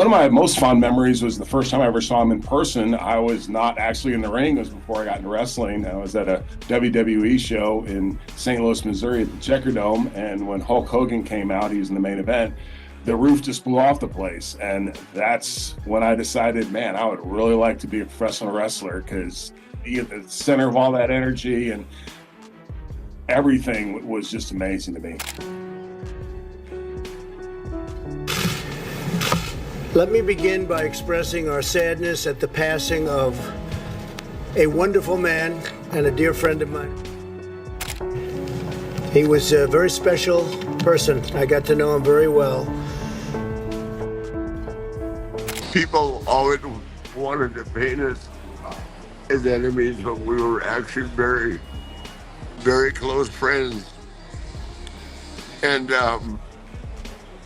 One of my most fond memories was the first time I ever saw him in person. I was not actually in the ring. It was before I got into wrestling. I was at a WWE show in St. Louis, Missouri at the Checker Dome. And when Hulk Hogan came out, he was in the main event. The roof just blew off the place. And that's when I decided, man, I would really like to be a professional wrestler, because be at the center of all that energy and everything was just amazing to me. Let me begin by expressing our sadness at the passing of a wonderful man and a dear friend of mine. He was a very special person. I got to know him very well. People always wanted to paint us as enemies, but we were actually very, very close friends. And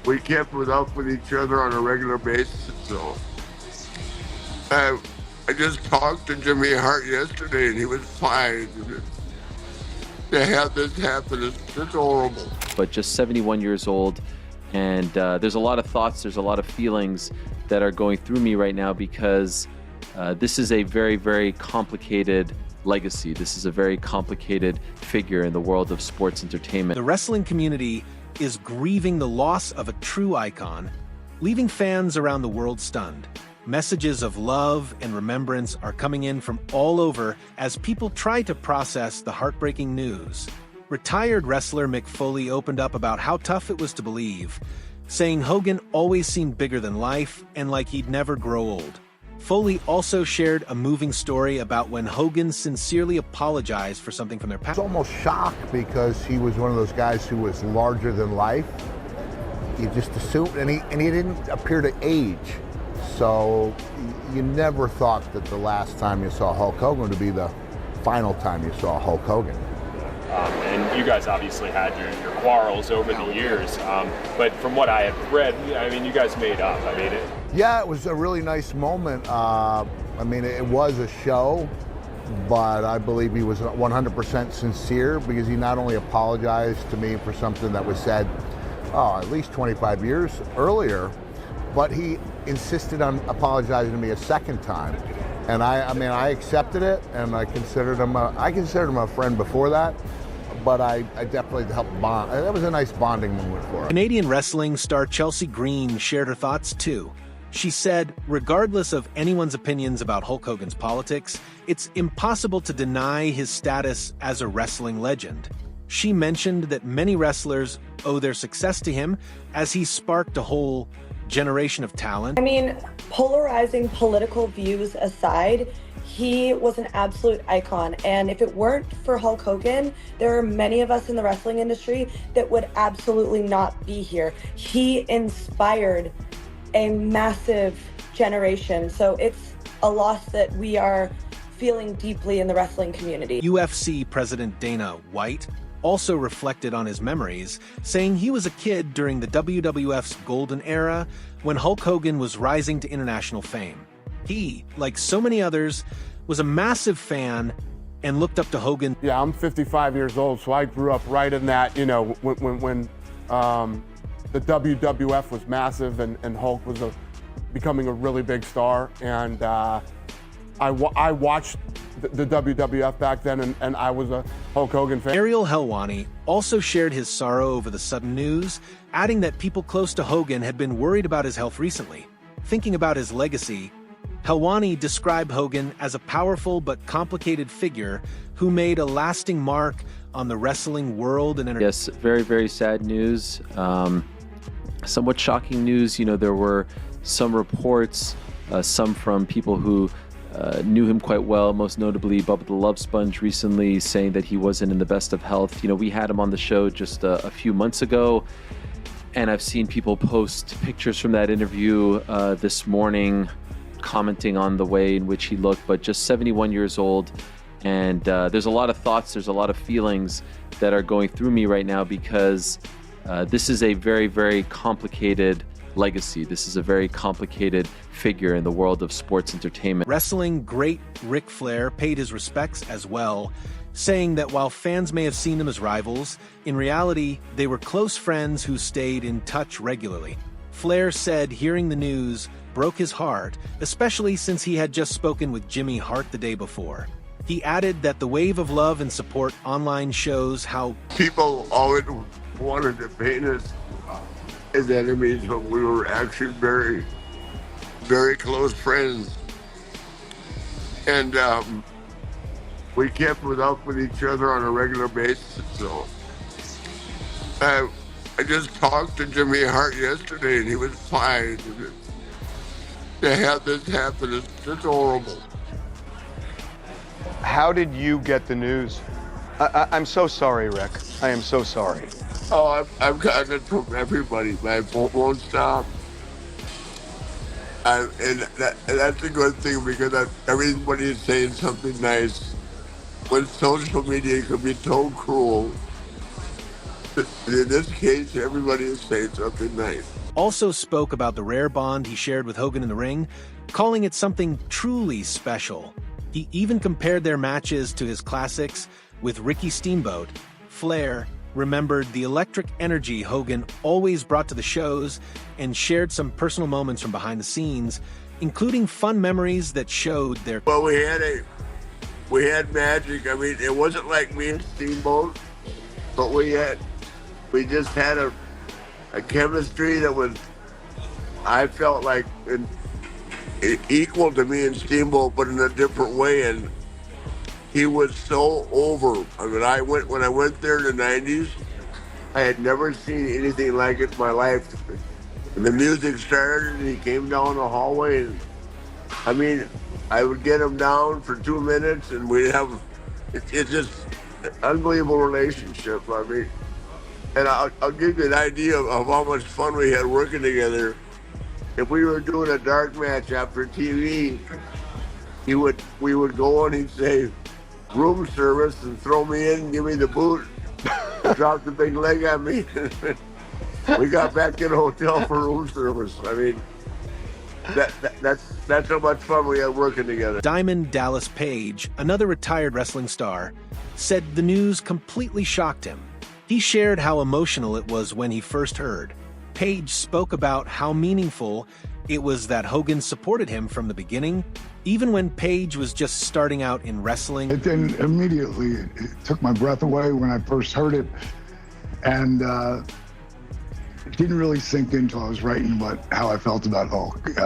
we kept up with each other on a regular basis. So I just talked to Jimmy Hart yesterday, and he was fine. To have this happen is just horrible. But just 71 years old, and there's a lot of thoughts, there's a lot of feelings that are going through me right now, because this is a very, very complicated legacy. This is a very complicated figure in the world of sports entertainment. The wrestling community is grieving the loss of a true icon, leaving fans around the world stunned. Messages of love and remembrance are coming in from all over as people try to process the heartbreaking news. Retired wrestler Mick Foley opened up about how tough it was to believe, saying Hogan always seemed bigger than life and like he'd never grow old. Foley also shared a moving story about when Hogan sincerely apologized for something from their past. I was almost shocked, because he was one of those guys who was larger than life. You just assumed, and he didn't appear to age. So you never thought that the last time you saw Hulk Hogan would be the final time you saw Hulk Hogan. And you guys obviously had your quarrels over the years, but from what I have read, I mean, you guys made up. I mean, Yeah, it was a really nice moment. I mean, it was a show, but I believe he was 100% sincere, because he not only apologized to me for something that was said, at least 25 years earlier, but he insisted on apologizing to me a second time. And I mean, I accepted it, and I considered him a friend before that, but I definitely helped bond. That was a nice bonding moment for us. Canadian wrestling star Chelsea Green shared her thoughts too. She said, regardless of anyone's opinions about Hulk Hogan's politics, it's impossible to deny his status as a wrestling legend. She mentioned that many wrestlers owe their success to him, as he sparked a whole generation of talent. I mean, polarizing political views aside, he was an absolute icon. And if it weren't for Hulk Hogan, there are many of us in the wrestling industry that would absolutely not be here. He inspired a massive generation. So it's a loss that we are feeling deeply in the wrestling community. UFC President Dana White also reflected on his memories, saying he was a kid during the WWF's golden era when Hulk Hogan was rising to international fame. He, like so many others, was a massive fan and looked up to Hogan. Yeah, I'm 55 years old, so I grew up right in that, you know, when the WWF was massive and Hulk was becoming a really big star. And I watched the WWF back then, and I was a Hulk Hogan fan. Ariel Helwani also shared his sorrow over the sudden news, adding that people close to Hogan had been worried about his health recently. Thinking about his legacy, Helwani described Hogan as a powerful but complicated figure who made a lasting mark on the wrestling world and entertainment. Yes, very, very sad news. Somewhat shocking news. You know, there were some reports, some from people who knew him quite well, most notably Bubba the Love Sponge recently, saying that he wasn't in the best of health. You know, we had him on the show just a few months ago, and I've seen people post pictures from that interview this morning, commenting on the way in which he looked, but just 71 years old. And there's a lot of thoughts, there's a lot of feelings that are going through me right now, because this is a very, very complicated legacy. This is a very complicated figure in the world of sports entertainment. Wrestling great Ric Flair paid his respects as well, saying that while fans may have seen them as rivals, in reality, they were close friends who stayed in touch regularly. Flair said hearing the news broke his heart, especially since he had just spoken with Jimmy Hart the day before. He added that the wave of love and support online shows how People always wanted to paint us as enemies, but we were actually very, very close friends. And we kept up with each other on a regular basis. So I just talked to Jimmy Hart yesterday, and he was fine. To have this happen is just horrible. How did you get the news? I'm so sorry, Rick. I am so sorry. Oh, I've gotten it from everybody. My phone won't stop. And that's a good thing, because everybody is saying something nice. When social media can be so cruel, in this case, everybody is saying something nice. also spoke about the rare bond he shared with Hogan in the ring, calling it something truly special. He even compared their matches to his classics with Ricky Steamboat. Flair remembered the electric energy Hogan always brought to the shows and shared some personal moments from behind the scenes, including fun memories that showed their... Well, we had magic. I mean, it wasn't like me and Steamboat, but we just had a chemistry that was, I felt like, equal to me and Steamboat, but in a different way. And he was so over. I mean, when I went there in the 90s, I had never seen anything like it in my life. And the music started, and he came down the hallway, and I mean, I would get him down for 2 minutes, and we'd have, it's just an unbelievable relationship. I mean, and I'll give you an idea of how much fun we had working together. If we were doing a dark match after TV, we would go and he'd say, room service, and throw me in, give me the boot, drop the big leg on me. We got back in the hotel for room service. I mean, that's how much fun we had working together. Diamond Dallas Page, another retired wrestling star, said the news completely shocked him. He shared how emotional it was when he first heard. Page spoke about how meaningful it was that Hogan supported him from the beginning, even when Page was just starting out in wrestling. Then immediately, it took my breath away when I first heard it, and it didn't really sink in until I was writing how I felt about Hulk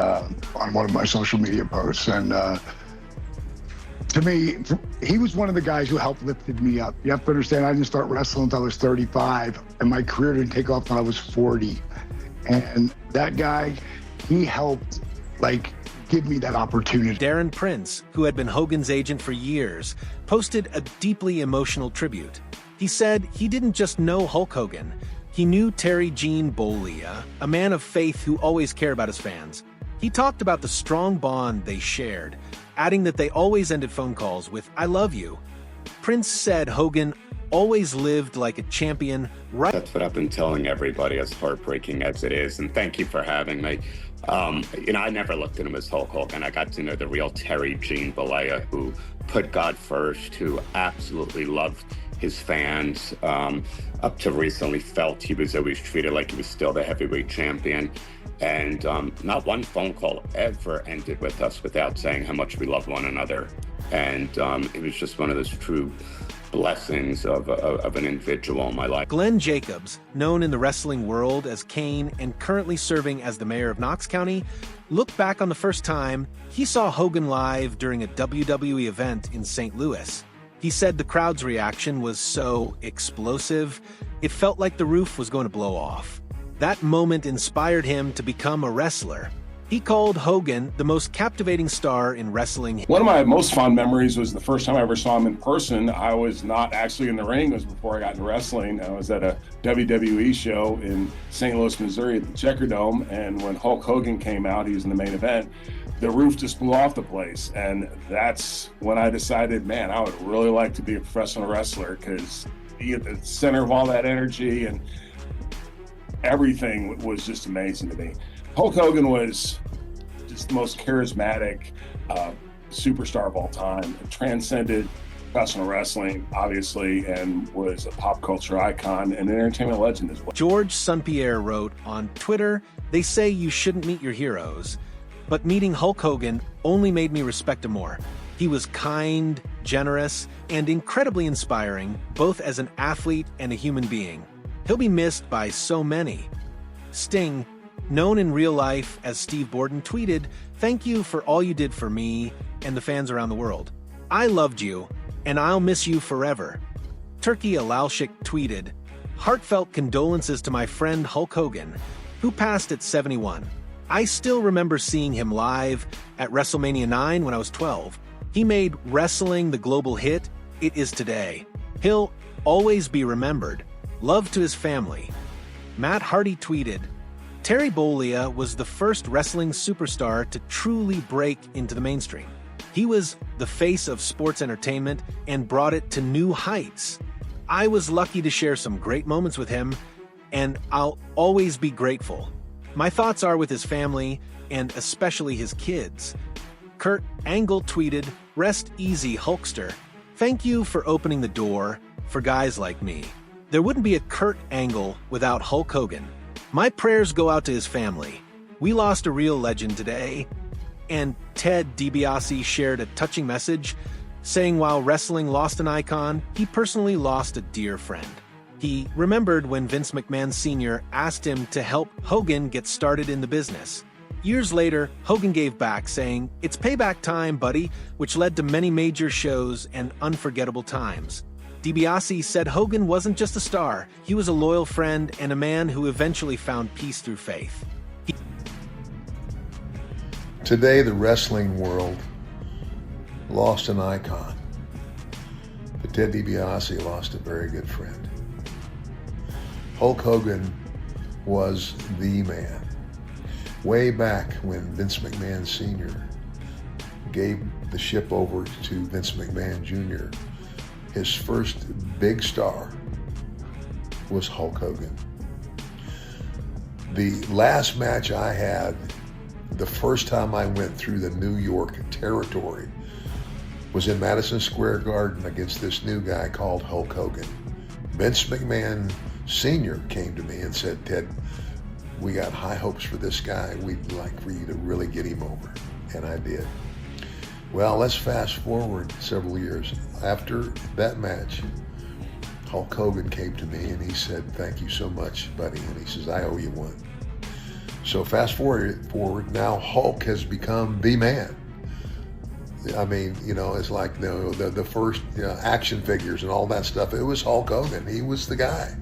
on one of my social media posts. And to me, he was one of the guys who helped lifted me up. You have to understand, I didn't start wrestling until I was 35, and my career didn't take off until I was 40. And that guy, he helped, give me that opportunity. Darren Prince, who had been Hogan's agent for years, posted a deeply emotional tribute. He said he didn't just know Hulk Hogan. He knew Terry Gene Bollea, a man of faith who always cared about his fans. He talked about the strong bond they shared, adding that they always ended phone calls with, "I love you." Prince said Hogan always lived like a champion. That's what I've been telling everybody, as heartbreaking as it is, and thank you for having me. I never looked at him as Hulk Hogan. I got to know the real Terry Gene Bollea, who put God first, who absolutely loved his fans, up to recently felt he was always treated like he was still the heavyweight champion. And not one phone call ever ended with us without saying how much we love one another. And it was just one of those true blessings of an individual in my life. Glenn Jacobs, known in the wrestling world as Kane and currently serving as the mayor of Knox County, looked back on the first time he saw Hogan live during a WWE event in St. Louis. He said the crowd's reaction was so explosive, it felt like the roof was going to blow off. That moment inspired him to become a wrestler. He called Hogan the most captivating star in wrestling. One of my most fond memories was the first time I ever saw him in person. I was not actually in the ring. It was before I got into wrestling. I was at a WWE show in St. Louis, Missouri at the Checkerdome, and when Hulk Hogan came out, he was in the main event, the roof just blew off the place. And that's when I decided, man, I would really like to be a professional wrestler, because be at the center of all that energy, and everything was just amazing to me. Hulk Hogan was just the most charismatic superstar of all time. It transcended professional wrestling, obviously, and was a pop culture icon and an entertainment legend as well. George St. Pierre wrote on Twitter, "They say you shouldn't meet your heroes. but meeting Hulk Hogan only made me respect him more. He was kind, generous, and incredibly inspiring, both as an athlete and a human being. He'll be missed by so many. Sting, known in real life as Steve Borden, tweeted, "Thank you for all you did for me and the fans around the world. I loved you, and I'll miss you forever." Turkey Alalshik tweeted, "Heartfelt condolences to my friend Hulk Hogan, who passed at 71. I still remember seeing him live at WrestleMania 9 when I was 12. He made wrestling the global hit it is today. He'll always be remembered. Love to his family." Matt Hardy tweeted, "Terry Bollea was the first wrestling superstar to truly break into the mainstream. He was the face of sports entertainment and brought it to new heights. I was lucky to share some great moments with him, and I'll always be grateful. My thoughts are with his family, and especially his kids." Kurt Angle tweeted, "Rest easy, Hulkster. Thank you for opening the door for guys like me. There wouldn't be a Kurt Angle without Hulk Hogan. My prayers go out to his family. We lost a real legend today." And Ted DiBiase shared a touching message, saying while wrestling lost an icon, he personally lost a dear friend. He remembered when Vince McMahon Sr. asked him to help Hogan get started in the business. Years later, Hogan gave back, saying, "It's payback time, buddy," which led to many major shows and unforgettable times. DiBiase said Hogan wasn't just a star, he was a loyal friend and a man who eventually found peace through faith. Today, the wrestling world lost an icon, but Ted DiBiase lost a very good friend. Hulk Hogan was the man. Way back when Vince McMahon Sr. gave the ship over to Vince McMahon Jr., his first big star was Hulk Hogan. The last match I had, the first time I went through the New York territory, was in Madison Square Garden against this new guy called Hulk Hogan. Vince McMahon Sr. came to me and said, "Ted, we got high hopes for this guy. We'd like for you to really get him over." And I did. Well, let's fast forward several years. After that match, Hulk Hogan came to me and he said, "Thank you so much, buddy." And he says, "I owe you one." So fast forward, now Hulk has become the man. I mean, it's like the first action figures and all that stuff. It was Hulk Hogan. He was the guy.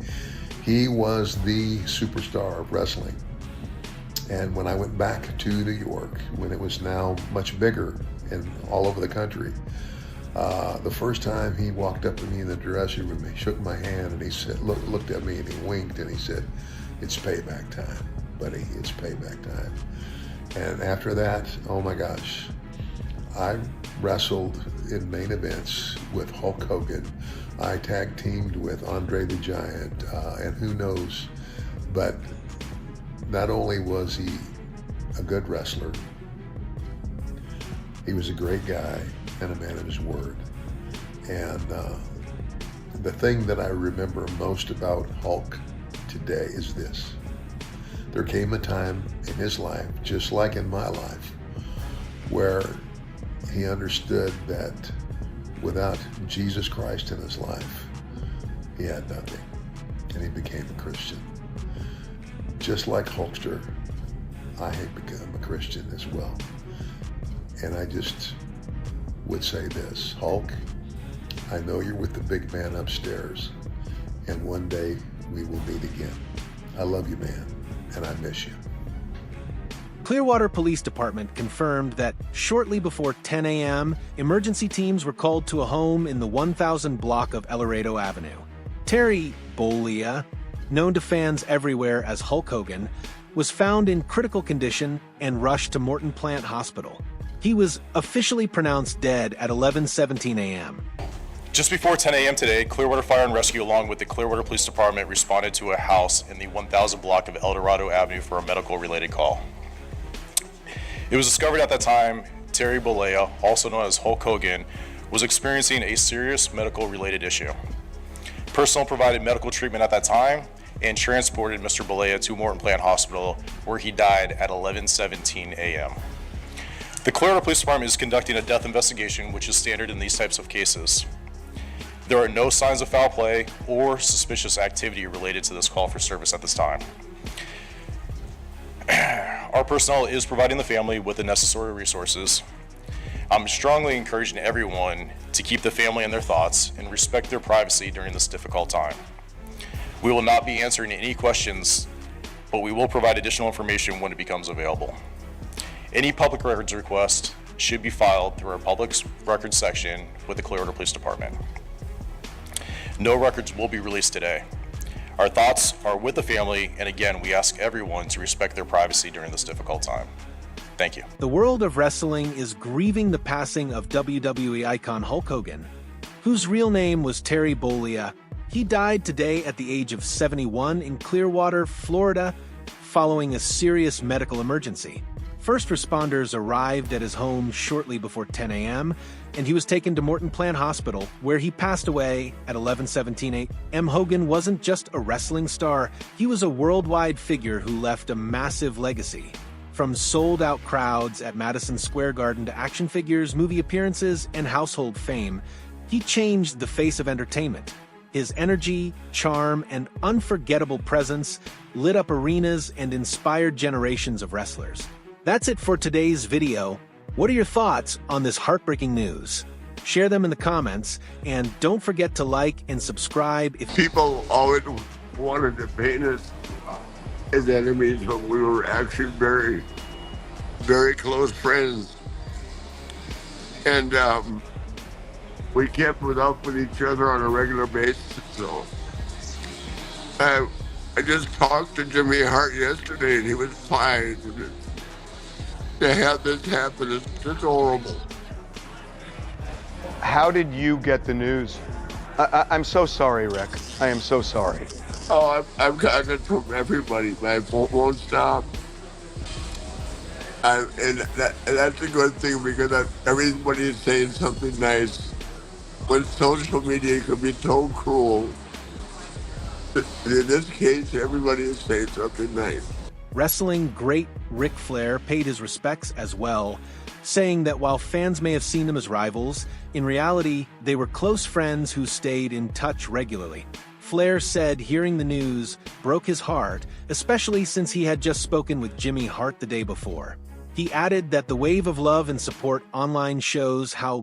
He was the superstar of wrestling. And when I went back to New York, when it was now much bigger and all over the country, the first time he walked up to me in the dressing room, he shook my hand and he said, looked at me and he winked and he said, "It's payback time, buddy. It's payback time." And after that, oh my gosh, I wrestled in main events with Hulk Hogan. I tag teamed with Andre the Giant, and who knows, but not only was he a good wrestler, he was a great guy and a man of his word. And the thing that I remember most about Hulk today is this. There came a time in his life, just like in my life, where he understood that without Jesus Christ in his life, he had nothing, and he became a Christian. Just like Hulkster, I had become a Christian as well. And I just would say this, Hulk, I know you're with the big man upstairs, and one day we will meet again. I love you, man, and I miss you. Clearwater Police Department confirmed that shortly before 10 a.m., emergency teams were called to a home in the 1000 block of El Laredo Avenue. Terry Bollea, known to fans everywhere as Hulk Hogan, was found in critical condition and rushed to Morton Plant Hospital. He was officially pronounced dead at 11:17 a.m. Just before 10 a.m. today, Clearwater Fire and Rescue, along with the Clearwater Police Department, responded to a house in the 1000 block of El Dorado Avenue for a medical-related call. It was discovered at that time Terry Bollea, also known as Hulk Hogan, was experiencing a serious medical-related issue. Personnel provided medical treatment at that time and transported Mr. Bollea to Morton Plant Hospital, where he died at 11:17 a.m. The Clearwater Police Department is conducting a death investigation, which is standard in these types of cases. There are no signs of foul play or suspicious activity related to this call for service at this time. Our personnel is providing the family with the necessary resources. I'm strongly encouraging everyone to keep the family in their thoughts and respect their privacy during this difficult time. We will not be answering any questions, but we will provide additional information when it becomes available. Any public records request should be filed through our public records section with the Clearwater Police Department. No records will be released today. Our thoughts are with the family, and again, we ask everyone to respect their privacy during this difficult time. Thank you. The world of wrestling is grieving the passing of WWE icon Hulk Hogan, whose real name was Terry Bollea. He died today at the age of 71 in Clearwater, Florida, following a serious medical emergency. First responders arrived at his home shortly before 10 a.m., and he was taken to Morton Plant Hospital, where he passed away at 11:17 a.m. Hogan wasn't just a wrestling star, he was a worldwide figure who left a massive legacy. From sold-out crowds at Madison Square Garden to action figures, movie appearances, and household fame, he changed the face of entertainment. His energy, charm, and unforgettable presence lit up arenas and inspired generations of wrestlers. That's it for today's video. What are your thoughts on this heartbreaking news? Share them in the comments, and don't forget to like and subscribe if People always wanted to paint us as enemies, but we were actually very, very close friends. And we kept it up with each other on a regular basis. So I just talked to Jimmy Hart yesterday, and he was fine. To have this happen is just horrible. How did you get the news? I'm so sorry, Rick. I am so sorry. Oh, I've gotten it from everybody. My phone won't stop. And that's a good thing, because everybody is saying something nice. When social media can be so cruel, in this case, everybody is saying something nice. wrestling great Ric Flair paid his respects as well, saying that while fans may have seen them as rivals, in reality, they were close friends who stayed in touch regularly. Flair said hearing the news broke his heart, especially since he had just spoken with Jimmy Hart the day before. He added that the wave of love and support online shows how